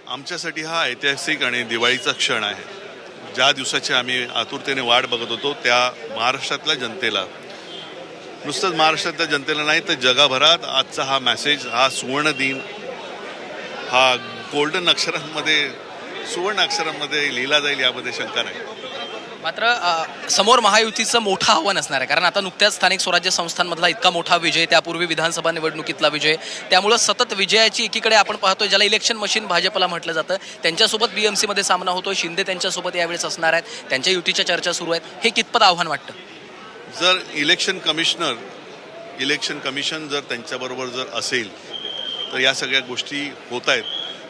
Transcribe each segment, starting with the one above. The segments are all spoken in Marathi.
आमच्यासाठी हा ऐतिहासिक आणि दिवाळीचा क्षण आहे. ज्या दिवसाची आम्ही आतुरतेने वाट बघत होतो त्या महाराष्ट्रातल्या जनतेला, नुसतंच महाराष्ट्रातल्या जनतेला नाही तर जगभरात आजचा हा मेसेज, हा सुवर्ण दिन, हा गोल्डन अक्षरांमध्ये, सुवर्ण अक्षरांमध्ये लिहिला जाईल यामध्ये शंका नाही. मात्र समोर महायुतीचं मोठं आव्हान असणार आहे, कारण आता नुकत्याच स्थानिक स्वराज्य संस्थांमधला इतका मोठा विजय, त्यापूर्वी विधानसभा निवडणुकीतला विजय, त्यामुळं सतत विजयाची एकीकडे आपण पाहतोय ज्याला इलेक्शन मशीन भाजपला म्हटलं जातं, त्यांच्यासोबत बीएमसीमध्ये सामना होतो. शिंदे त्यांच्यासोबत यावेळेस असणार आहेत, त्यांच्या युतीच्या चर्चा सुरू आहेत. हे कितपत आव्हान वाटतं? जर इलेक्शन कमिशन जर त्यांच्याबरोबर जर असेल तर या सगळ्या गोष्टी होत आहेत.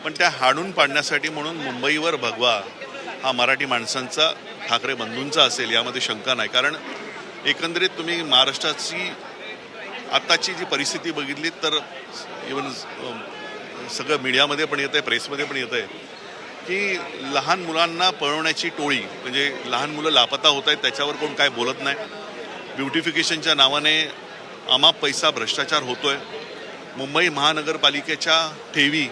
पण त्या हाणून पाडण्यासाठी म्हणून मुंबईवर भगवा हा मराठी माणसांचा, ठाकरे बंधूंचा असेल यामध्ये शंका नाही. कारण एकंदरीत तुम्ही महाराष्ट्राची आत्ताची जी परिस्थिती बघितली तर इवन सगळं मीडियामध्ये पण येतं आहे, प्रेसमध्ये पण येतं आहे की लहान मुलांना पळवण्याची टोळी, म्हणजे लहान मुलं लापता होत आहेत त्याच्यावर कोण काय बोलत नाही. ब्युटिफिकेशनच्या नावाने अमाप पैसा भ्रष्टाचार होतो आहे. मुंबई महानगरपालिकेच्या ठेवी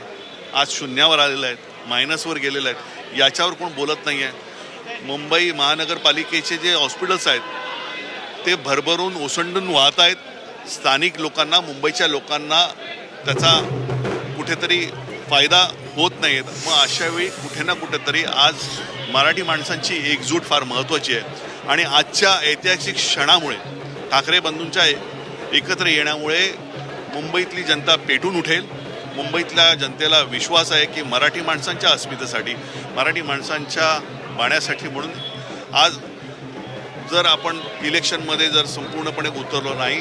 आज शून्यावर आलेल्या आहेत, मायनसवर गेलेल्या आहेत, याच्यावर कोण बोलत नाही आहे. मुंबई महानगरपालिकेचे जे हॉस्पिटल्स आहेत ते भरभरून ओसंडून वाहत आहेत. स्थानिक लोकांना, मुंबईच्या लोकांना त्याचा कुठेतरी फायदा होत नाही आहे. मग अशावेळी कुठे ना कुठेतरी आज मराठी माणसांची एकजूट फार महत्त्वाची आहे. आणि आजच्या ऐतिहासिक क्षणामुळे, ठाकरे बंधूंच्या एकत्र येण्यामुळे मुंबईतली जनता पेटून उठेल. मुंबईतल्या जनतेला विश्वास आहे की मराठी माणसांच्या अस्मितेसाठी, मराठी माणसांच्या बाण्यासाठी म्हणून आज जर आपण इलेक्शनमध्ये जर संपूर्णपणे उतरलो नाही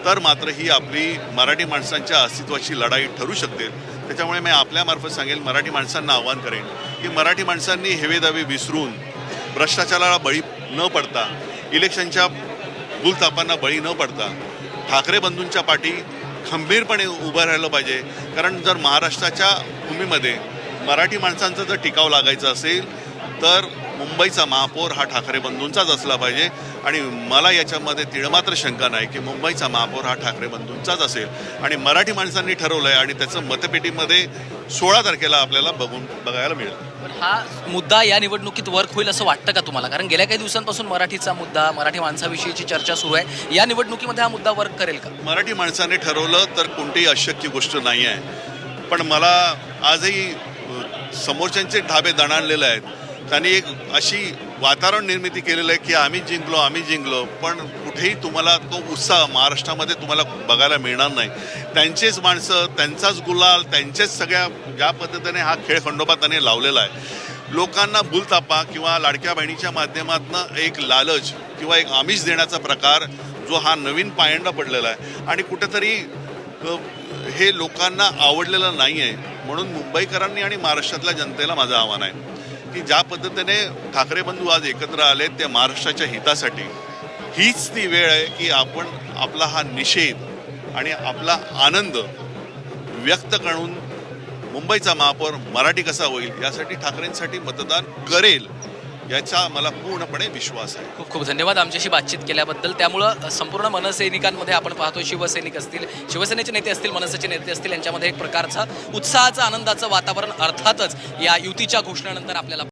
तर मात्र ही आपली मराठी माणसांच्या अस्तित्वाची लढाई ठरू शकते. त्याच्यामुळे मी आपल्यामार्फत सांगेल, मराठी माणसांना आवाहन करेन की मराठी माणसांनी हेवेदावे विसरून, भ्रष्टाचाराला बळी न पडता, इलेक्शनच्या भूलथापांना बळी न पडता ठाकरे बंधूंच्या पाठी खंबीरपणे उभं राहिलं पाहिजे. कारण जर महाराष्ट्राच्या भूमीमध्ये मराठी माणसांचा जर टिकाव लागायचा असेल तर मुंबईचा महापौर हा ठाकरे बंधूंचाच असला पाहिजे. आणि मला याच्यामध्ये तिळमात्र शंका नाही की मुंबईचा महापौर हा ठाकरे बंधूंचाच असेल. आणि मराठी माणसांनी ठरवलं आहे आणि त्याचं मतपेटीमध्ये 16 तारखेला आपल्याला बघायला मिळेल. पण हा मुद्दा या निवडणुकीत वर्क होईल असं वाटतं का तुम्हाला? कारण गेल्या काही दिवसांपासून मराठीचा मुद्दा, मराठी माणसाविषयीची चर्चा सुरू आहे. या निवडणुकीमध्ये हा मुद्दा वर्क करेल का? मराठी माणसाने ठरवलं तर कोणतीही अशक्य गोष्ट नाही आहे. पण मला आजही समोरच्यांचे ढाबे दणाणलेले आहेत. त्यांनी एक अशी वातावरण निर्मिती केलेलं आहे की आम्ही जिंकलो, पण कुठेही तुम्हाला तो उत्साह महाराष्ट्रामध्ये तुम्हाला बघायला मिळणार नाही. त्यांचेच माणसं, त्यांचाच गुलाल, त्यांचेच सगळ्या ज्या पद्धतीने हा खेळ खंडोबा त्याने लावलेला आहे. लोकांना भूलथापा किंवा लाडक्या बहिणीच्या माध्यमातून एक लालच किंवा एक आमिष देण्याचा प्रकार जो हा नवीन पायंडा पडलेला आहे आणि कुठेतरी हे लोकांना आवडलेलं नाही आहे. म्हणून मुंबईकरांनी आणि महाराष्ट्रातल्या जनतेला माझं आव्हान आहे की ज्या पद्धतीने ठाकरे बंधू आज एकत्र आले ते महाराष्ट्राच्या हितासाठी, हीच ती वेळ आहे की आपण आपला हा निषेध आणि आपला आनंद व्यक्त करून मुंबईचा महापौर मराठी कसा होईल यासाठी ठाकरेंसाठी मतदान करेल याचा मला पूर्णपणे विश्वास आहे. खूप खूप धन्यवाद आमच्याशी बातचीत केल्याबद्दल. त्यामुळं संपूर्ण मनसैनिकांमध्ये आपण पाहतो, शिवसैनिक असतील, शिवसेनेचे नेते असतील, मनसेचे नेते असतील, यांच्यामध्ये एक प्रकारचा उत्साहाचं, आनंदाचं वातावरण अर्थातच या युतीच्या घोषणेनंतर आपल्याला